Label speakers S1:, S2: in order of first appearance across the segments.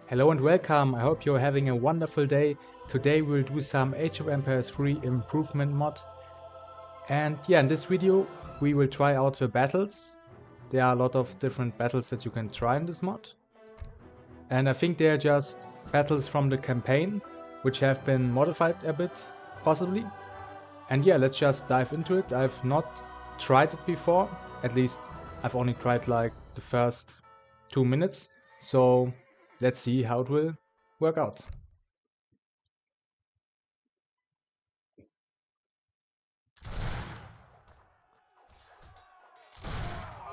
S1: Hello and welcome, I hope you're having a wonderful day. Today we'll do some Age of Empires 3 Improvement Mod. And yeah, in this video we will try out the battles. There are a lot of different battles that you can try in this mod. And I think they're just battles from the campaign, which have been modified a bit, possibly. And yeah, let's just dive into it. I've not tried it before, at least I've only tried like the first 2 minutes. So let's see how it will work out.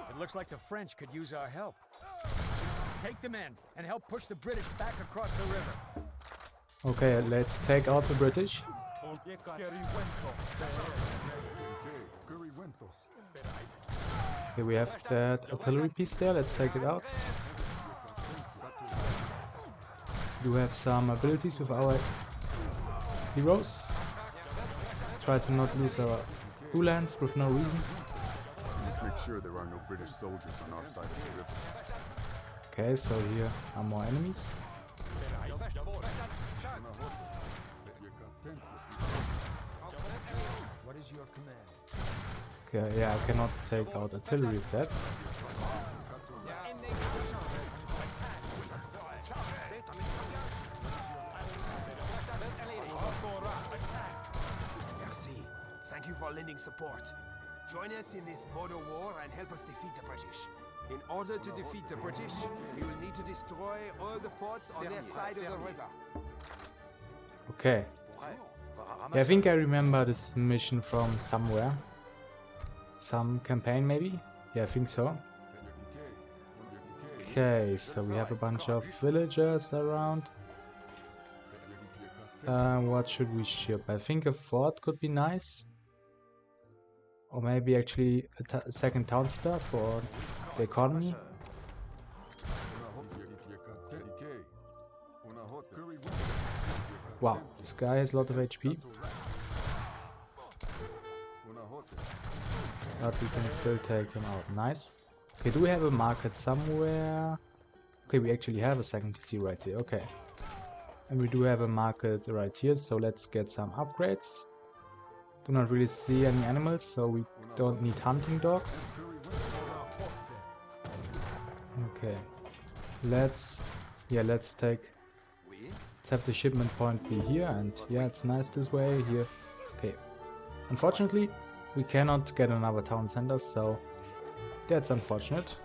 S2: It looks like the French could use our help. Take them in and help push the British back across the river.
S1: Okay, let's take out the British. Okay, we have that artillery piece there, let's take it out. We do have some abilities with our heroes. Try to not lose our Ulans with no reason.
S3: Just make sure there are no British soldiers on our side of the river.
S1: Okay, so here are more enemies.
S2: What is your command?
S1: Okay, yeah, I cannot take out artillery with that.
S4: Merci. Thank you for lending support. Join us in this border war and help us defeat the British. In order to defeat the British, we will need to destroy all the forts on their side of the river.
S1: Okay. Yeah, I think I remember this mission from somewhere. Some campaign maybe? Yeah, I think so. Okay, so we have a bunch of villagers around. What should we ship? I think a fort could be nice. Or maybe actually a second town center for the economy. Wow, this guy has a lot of HP. But we can still take him out. Nice. Okay, do we have a market somewhere? Okay, we actually have a second TC right here. Okay. And we do have a market right here, so let's get some upgrades. Do not really see any animals, so we don't need hunting dogs. Okay. Let's have the shipment point be here, and yeah, it's nice this way here. Okay. Unfortunately, we cannot get another town center, so that's unfortunate.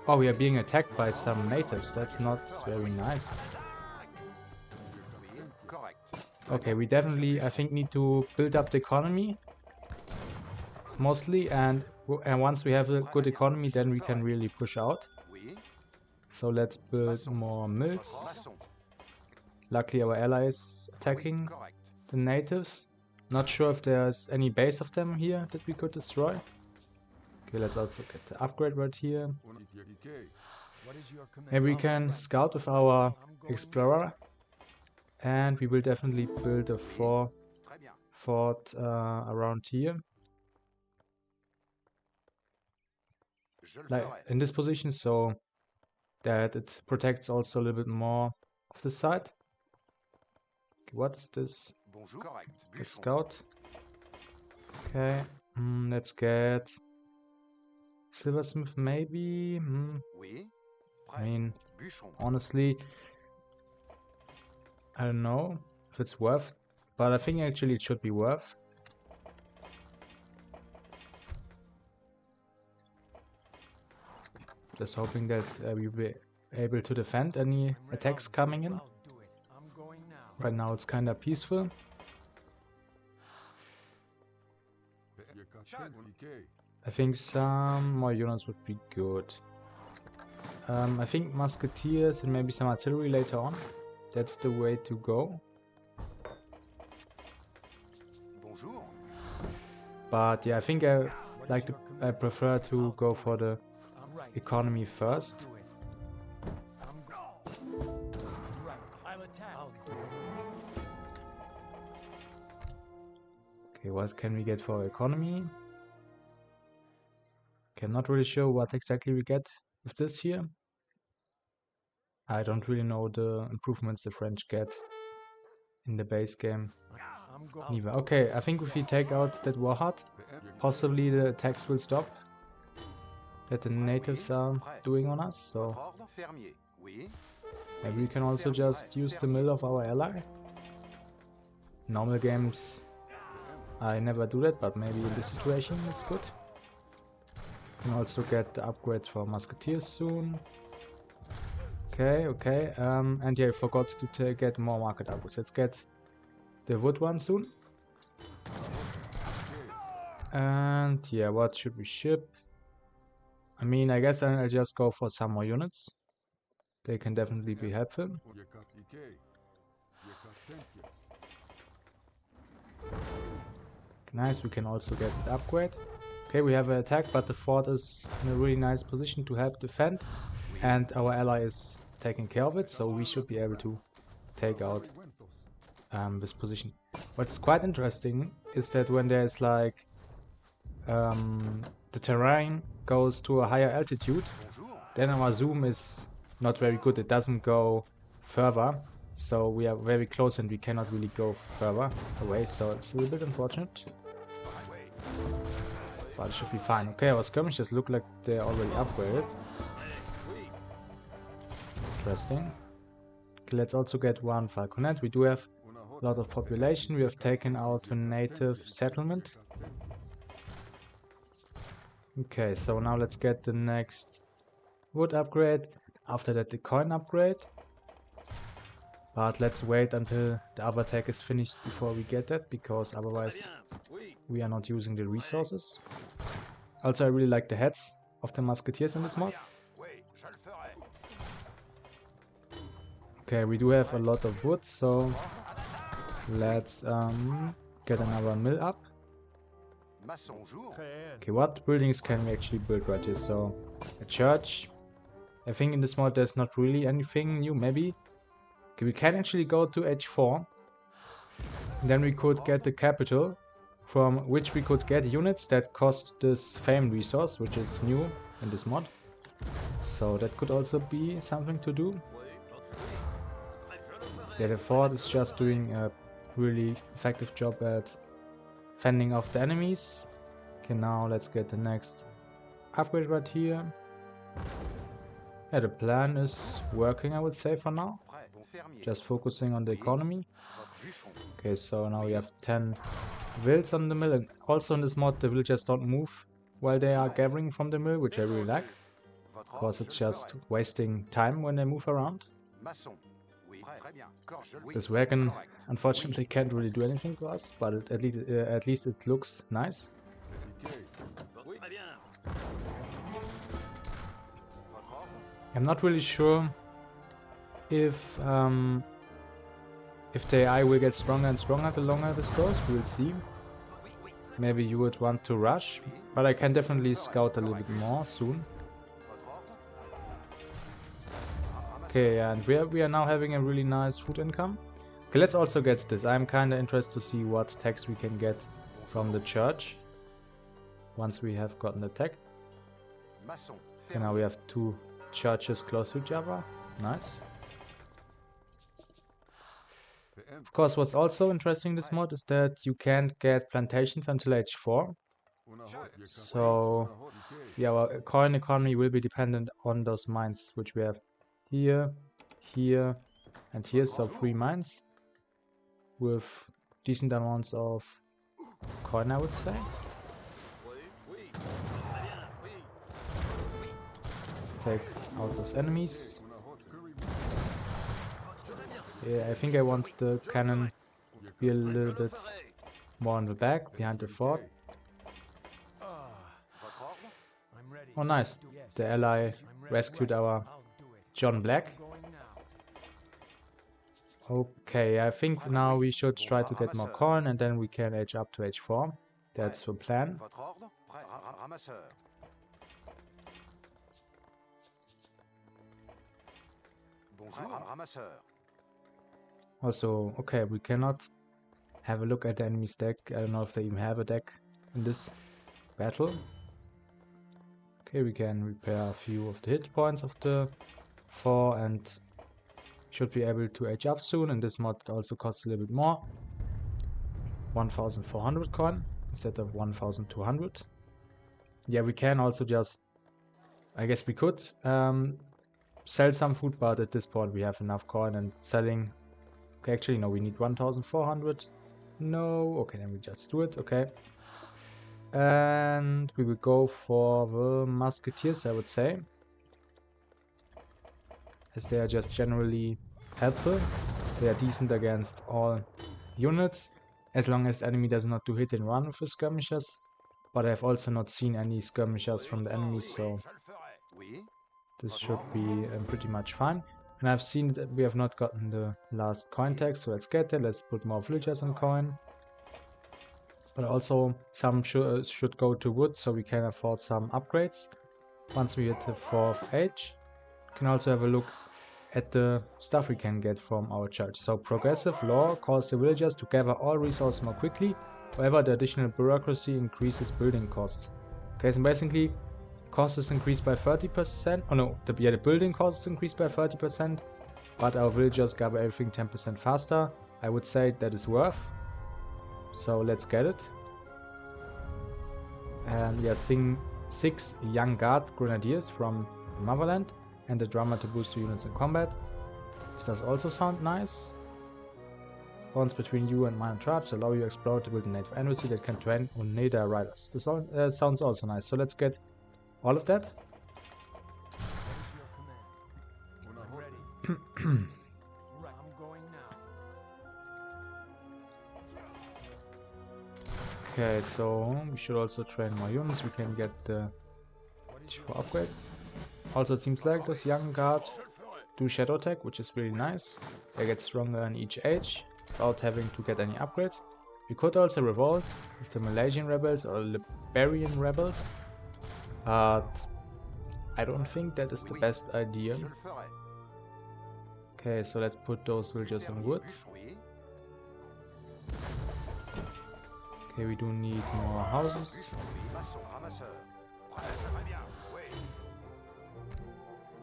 S1: Oh, we are being attacked by some natives. That's not very nice. Okay, we definitely, I think, need to build up the economy. Mostly, and once we have a good economy, then we can really push out. So let's build more mills. Luckily our ally is attacking the natives. Not sure if there's any base of them here that we could destroy. Okay, let's also get the upgrade right here. Maybe we can scout with our explorer. And we will definitely build a fort around here. Like in this position, so that it protects also a little bit more of the side. Okay, what is this? A scout. Okay, let's get silversmith maybe. I mean, honestly, I don't know if it's worth, but I think actually it should be worth. Just hoping that we'll be able to defend any attacks coming in. Right now it's kinda peaceful. I think some more units would be good. I think musketeers and maybe some artillery later on. That's the way to go. But yeah, I think I prefer to go for the economy first. Okay, what can we get for economy? Okay, I'm not really sure what exactly we get with this here. I don't really know the improvements the French get in the base game.
S2: I'm going.
S1: Neither. Okay, I think if we take out that warhead, possibly the attacks will stop that the natives are doing on us, so maybe we can also just use the mill of our ally. Normal games I never do that, but maybe in this situation it's good. Can also get the upgrades for musketeers soon. Okay, and yeah, I forgot to get more market upgrades. Let's get the wood one soon. And yeah, what should we ship? I mean, I guess I'll just go for some more units. They can definitely be helpful. Nice, we can also get an upgrade. Okay, we have an attack, but the fort is in a really nice position to help defend. And our ally is taking care of it, so we should be able to take out this position. What's quite interesting is that when there's like the terrain goes to a higher altitude, then our zoom is not very good. It doesn't go further, so we are very close and we cannot really go further away, so it's a little bit unfortunate. But it should be fine. Okay, our skirmishers look like they're already upgraded. Interesting. Okay, let's also get one falconet. We do have a lot of population. We have taken out a native settlement. Okay, so now let's get the next wood upgrade. After that the coin upgrade. But let's wait until the other tech is finished before we get that, because otherwise we are not using the resources. Also, I really like the heads of the musketeers in this mod. Okay, we do have a lot of wood, so let's get another mill up. Okay, what buildings can we actually build right here? So, a church. I think in this mod there's not really anything new, maybe. Okay, we can actually go to H4. Then we could get the capital, from which we could get units that cost this fame resource, which is new in this mod. So that could also be something to do. Yeah, the fort is just doing a really effective job at fending off the enemies. Okay, now let's get the next upgrade right here. Yeah, the plan is working, I would say, for now. Just focusing on the economy. Okay, so now we have 10 vills on the mill, and also in this mod the villagers don't move while they are gathering from the mill, which I really like, because it's just wasting time when they move around. This wagon unfortunately can't really do anything for us, but at least it looks nice. I'm not really sure if the AI will get stronger and stronger the longer this goes. We will see. Maybe you would want to rush, but I can definitely scout a little bit more soon. Okay, and we are now having a really nice food income. Okay, let's also get this. I'm kinda interested to see what text we can get from the church once we have gotten the tech. Okay, now we have 2 churches close to each other. Nice. Of course, what's also interesting in this mod is that you can't get plantations until H4. So, yeah, our coin economy will be dependent on those mines, which we have here, here, and here. So 3 mines with decent amounts of coin, I would say. Take out those enemies. Yeah, I think I want the cannon to be a little bit more on the back, behind the fort. Oh nice, the ally rescued our John Black. Okay, I think now we should try to get more coin and then we can age up to H4. That's the plan. Also, okay, we cannot have a look at the enemy's deck. I don't know if they even have a deck in this battle. Okay, we can repair a few of the hit points of the 4 and Should be able to age up soon, and this mod also costs a little bit more. 1,400 coin instead of 1,200. Yeah, we can also just, I guess we could sell some food, but at this point we have enough coin and selling. Okay, actually no, we need 1,400. No, okay, then we just do it. Okay, and we will go for the musketeers, I would say, as they are just generally helpful. They are decent against all units, as long as the enemy does not do hit and run with the skirmishers. But I've also not seen any skirmishers from the enemies, so this should be pretty much fine. And I've seen that we have not gotten the last coin tax, so let's get that. Let's put more villagers on coin. But also some should go to wood, so we can afford some upgrades once we hit the 4th age. You can also have a look at the stuff we can get from our church. So progressive law calls the villagers to gather all resources more quickly. However, the additional bureaucracy increases building costs. Okay, so basically cost is increased by 30%. Oh no, the building cost is increased by 30%, but our villagers gather everything 10% faster. I would say that is worth. So let's get it. And we are seeing 6 young guard grenadiers from Motherland and the drummer to boost the units in combat. This does also sound nice. Bonds between you and minor tribes allow you to explore to build a native embassy that can train Oneida riders. This all, sounds also nice. So let's get all of that.
S2: I'm going now.
S1: Okay, so we should also train more units. We can get the upgrade. Also, it seems like those young guards do shadow attack, which is really nice. They get stronger in each age without having to get any upgrades. We could also revolt with the Malaysian rebels or Liberian rebels, but I don't think that is the best idea. Okay, so let's put those villagers in wood. Okay, we do need more houses.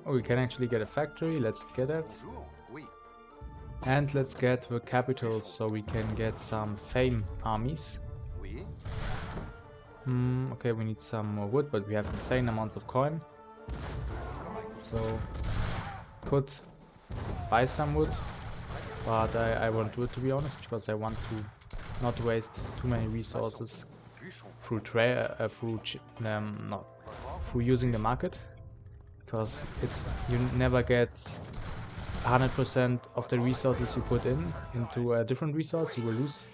S1: Oh, we can actually get a factory. Let's get it. And let's get the capital so we can get some fame armies. Okay, we need some more wood, but we have insane amounts of coin. So, could buy some wood, but I won't do it, to be honest, because I want to not waste too many resources through using the market, because you never get 100% of the resources you put into a different resource. You will lose,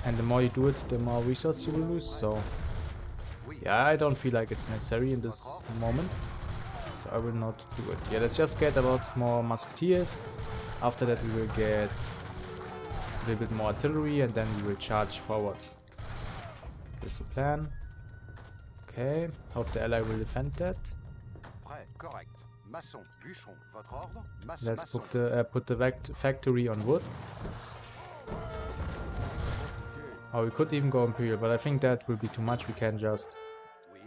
S1: and the more you do it, the more resources you will lose. So yeah, I don't feel like it's necessary in this moment, so I will not do it. Yeah, let's just get about more musketeers. After that we will get a little bit more artillery, and then we will charge forward. This is the plan. Okay, hope the ally will defend that. Let's put the factory on wood. Oh, we could even go Imperial, but I think that will be too much. We can just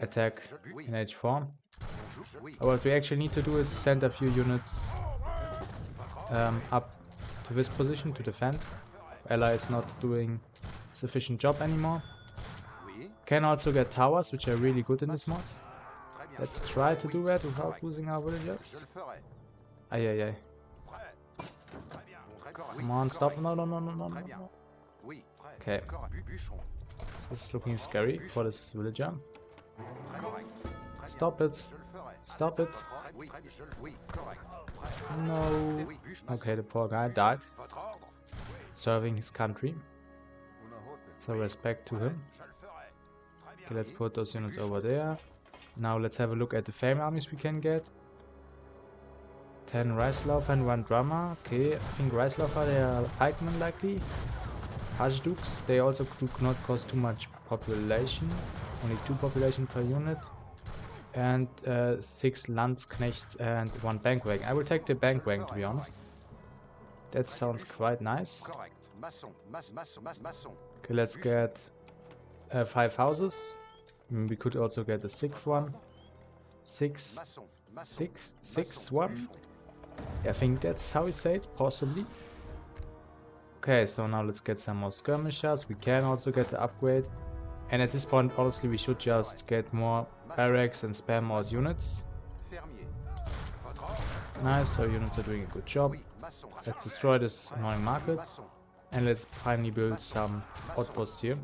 S1: attack in H4. What we actually need to do is send a few units up to this position to defend. Ally is not doing sufficient job anymore. Can also get towers, which are really good in this mod. Let's try to do that without losing our villagers. Ay. Come on, stop. No. Okay. This is looking scary for this villager. Stop it. Stop it. No. Okay, the poor guy died serving his country. So respect to him. Okay, let's put those units over there. Now let's have a look at the fame armies we can get. 10 Reislaufer and 1 drummer. Okay, I think Reislaufer, they are pikemen likely. Archdukes, they also do not cost too much population. Only 2 population per unit. And 6 Landsknechts and 1 Bankwagon. I will take the Bankwagon, to be honest. That sounds quite nice. Okay, let's get 5 houses. We could also get a 6th one. 6 1. I think that's how we say it, possibly. Okay, so now let's get some more skirmishers. We can also get the upgrade. And at this point, honestly, we should just get more barracks and spam more units. Nice, so units are doing a good job. Let's destroy this annoying market. And let's finally build some outposts here.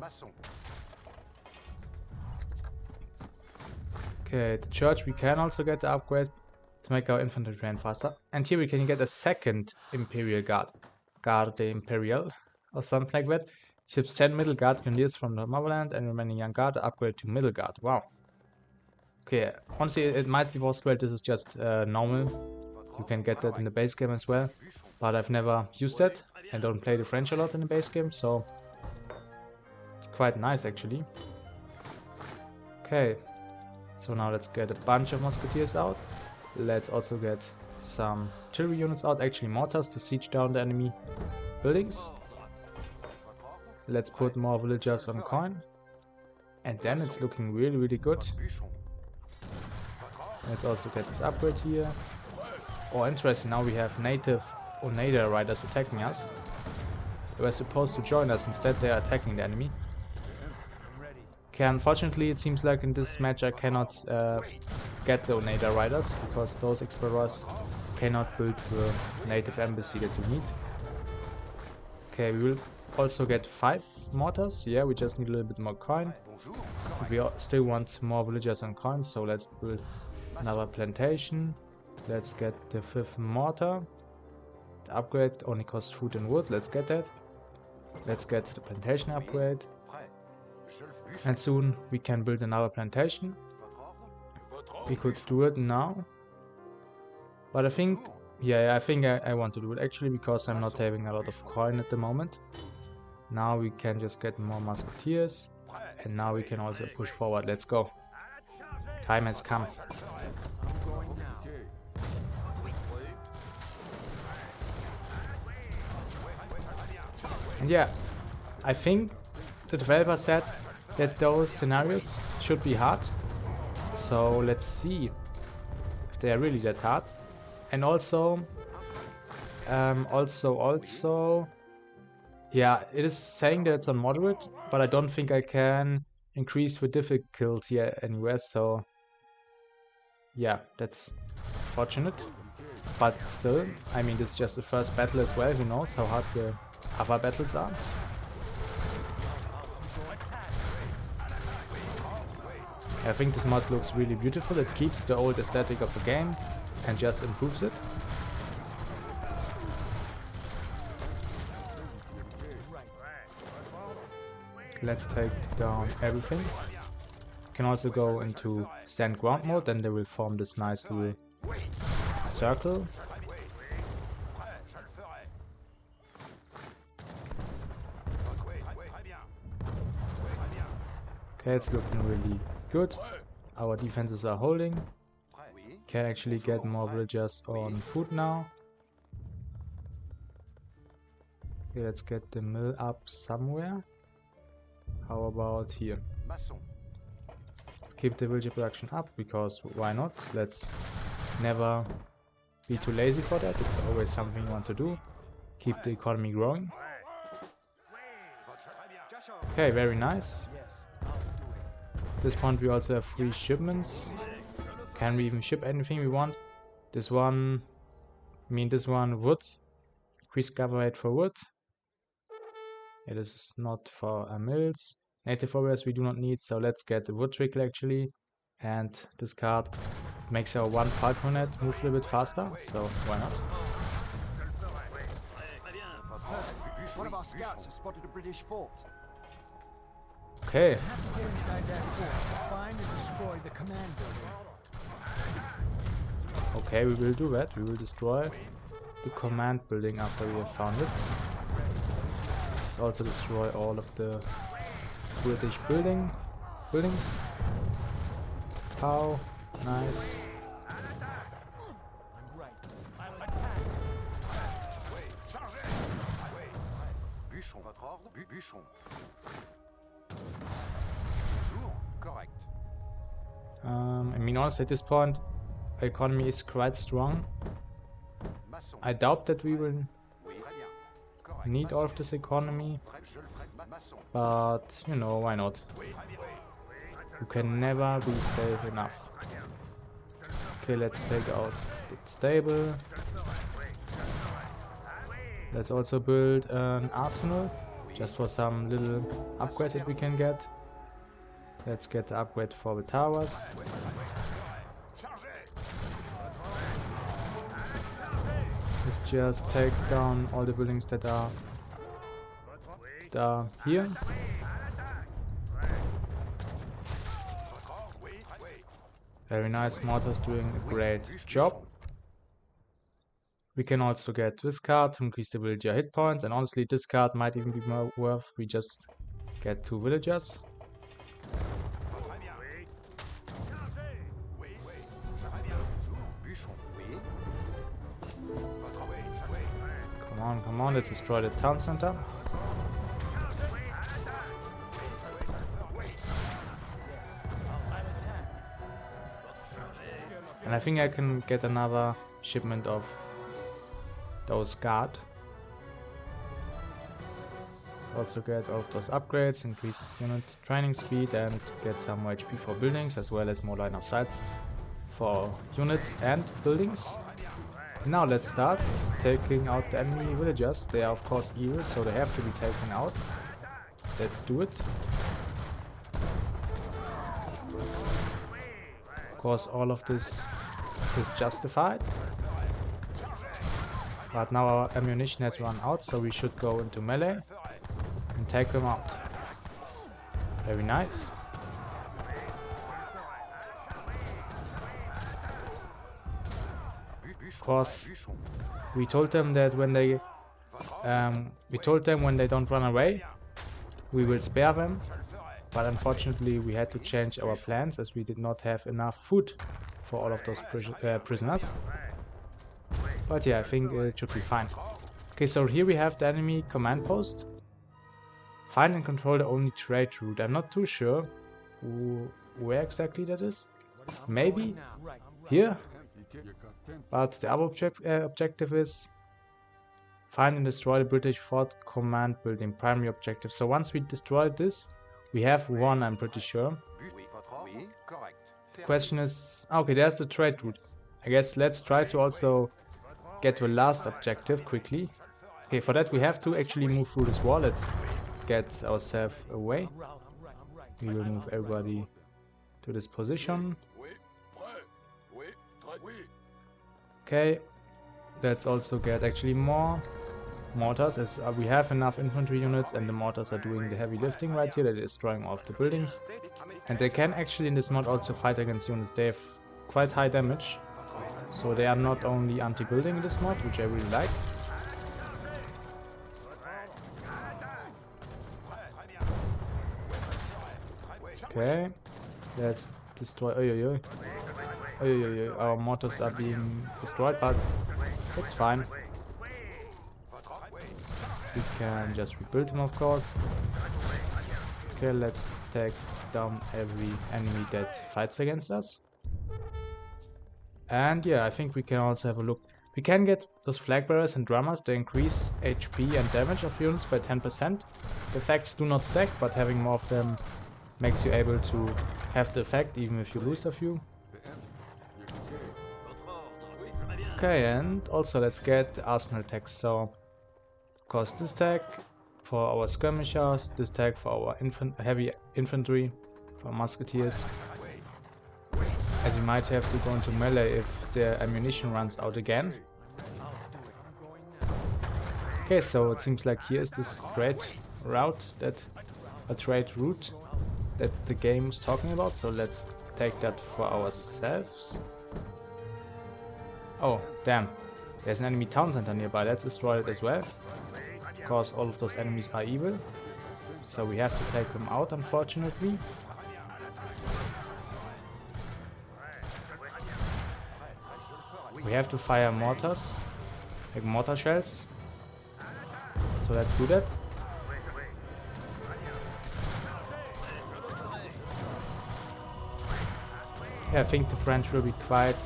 S1: Okay, the church, we can also get the upgrade to make our infantry train faster. And here we can get a second Imperial Guard. Guard the Imperial, or something like that. Ships 10 middle guard grenadiers from the motherland and remaining young guard upgrade to middle guard. Wow. Okay, honestly, it might be possible this is just normal. You can get that in the base game as well. But I've never used that. I don't play the French a lot in the base game, so it's quite nice actually. Okay, so now let's get a bunch of musketeers out. Let's also get some artillery units out, actually mortars to siege down the enemy buildings. Let's put more villagers on coin. And then it's looking really, really good. Let's also get this upgrade here. Oh, interesting, now we have native Oneida riders attacking us. They were supposed to join us, instead they are attacking the enemy. Okay, unfortunately it seems like in this match I cannot get the Oneida riders, because those explorers cannot build the native embassy that you need. Okay, we will also get 5 mortars. Yeah, we just need a little bit more coin. We still want more villagers on coin, so let's build another plantation. Let's get the 5th mortar. The upgrade only costs food and wood. Let's get that. Let's get the plantation upgrade. And soon we can build another plantation. We could do it now. But I think, yeah, I think I want to do it actually, because I'm not having a lot of coin at the moment. Now we can just get more musketeers. And now we can also push forward. Let's go. Time has come. And yeah, I think the developer said that those scenarios should be hard. So let's see if they are really that hard. And also, yeah, it is saying that it's on moderate, but I don't think I can increase the difficulty anywhere. So yeah, that's fortunate. But still, I mean, this is just the first battle as well. Who knows how hard the other battles are. I think this mod looks really beautiful. It keeps the old aesthetic of the game and just improves it. Let's take down everything. You can also go into stand ground mode, and they will form this nice little circle. Okay, it's looking really good. Our defenses are holding. Can actually get more villagers on food now. Okay, let's get the mill up somewhere. How about here? Let's keep the villager production up, because why not? Let's never be too lazy for that. It's always something you want to do. Keep the economy growing. Okay, very nice. At this point we also have 3 shipments. Can we even ship anything we want? This one, wood. Increase cover rate for wood. It is not for mills. Native warriors we do not need, so let's get the wood trickle actually. And this card makes our 1 falcon net move a little bit faster, so why not?
S4: One of our scouts has spotted a British fort.
S1: Okay.
S2: Get inside that fort, find and destroy the command building.
S1: Okay, we will do that. We will destroy the command building after we have found it. Let's also destroy all of the British buildings. How nice. I mean, honestly, at this point, our economy is quite strong. I doubt that we will need all of this economy, but you know, why not? You can never be safe enough. Okay, let's take out the stable. Let's also build an arsenal, just for some little upgrades that we can get. Let's get the upgrade for the towers. Let's just take down all the buildings that are here. Very nice, mortars doing a great job. We can also get this card to increase the villager hit points, and honestly this card might even be more worth. We just get 2 villagers. Come on, let's destroy the town center. And I think I can get another shipment of those guard. Let's also get all of those upgrades, increase unit training speed, and get some more HP for buildings, as well as more line of sight for units and buildings. Now let's start taking out the enemy villagers. They are of course evil, so they have to be taken out. Let's do it. Of course all of this is justified. But now our ammunition has run out, so we should go into melee and take them out. Very nice. Of course, we told them that when they don't run away, we will spare them. But unfortunately, we had to change our plans as we did not have enough food for all of those prisoners. But yeah, I think it should be fine. Okay, so here we have the enemy command post. Find and control the only trade route. I'm not too sure where exactly that is. Maybe here. But the other objective is find and destroy the British fort command building, primary objective. So once we destroy this, we have one, I'm pretty sure. The question is, okay, there's the trade route. I guess let's try to also get to the last objective quickly. Okay, for that we have to actually move through this wall. Let's get ourselves away. We will move everybody to this position. Okay, let's also get actually more mortars, as we have enough infantry units and the mortars are doing the heavy lifting right here. They're destroying all of the buildings. And they can actually in this mod also fight against units. They have quite high damage. So they are not only anti-building in this mod, which I really like. Okay, let's destroy. Our mortars are being destroyed, but it's fine. We can just rebuild them, of course. Okay, let's take down every enemy that fights against us. And yeah, I think we can also have a look. We can get those flag bearers and drummers. They increase HP and damage of units by 10%. The effects do not stack, but having more of them makes you able to have the effect even if you lose a few. Okay, and also let's get the arsenal tags. So, of course, this tag for our skirmishers, this tag for our heavy infantry, for musketeers. As you might have to go into melee if the ammunition runs out again. Okay, so it seems like here is this trade route, a trade route that the game is talking about. So let's take that for ourselves. Oh, damn. There's an enemy town center nearby. Let's destroy it as well. Of course, all of those enemies are evil. So we have to take them out, unfortunately. We have to fire mortars, like mortar shells. So let's do that. Yeah, I think the French will be quite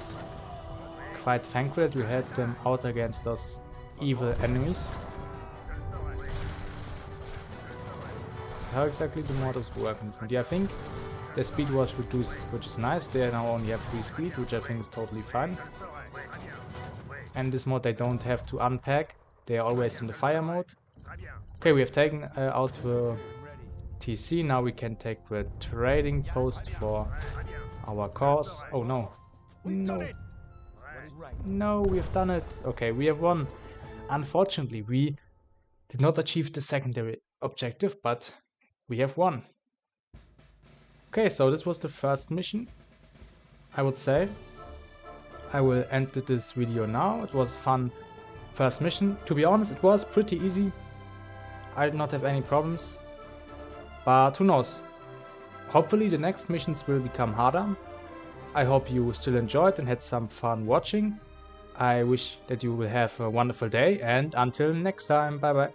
S1: quite thankful that we had them out against those evil enemies. How exactly the mortars work in this mod? Yeah, I think their speed was reduced, which is nice. They now only have 3 speed, which I think is totally fine. And this mod they don't have to unpack, they are always in the fire mode. Okay, we have taken out the TC, now we can take the trading post for our cause. Oh no. No. No, we have done it. Okay, we have won. Unfortunately, we did not achieve the secondary objective, but we have won. Okay, so this was the first mission, I would say. I will end this video now. It was a fun first mission. To be honest, it was pretty easy. I did not have any problems. But who knows? Hopefully the next missions will become harder. I hope you still enjoyed and had some fun watching. I wish that you will have a wonderful day, and until next time, bye bye.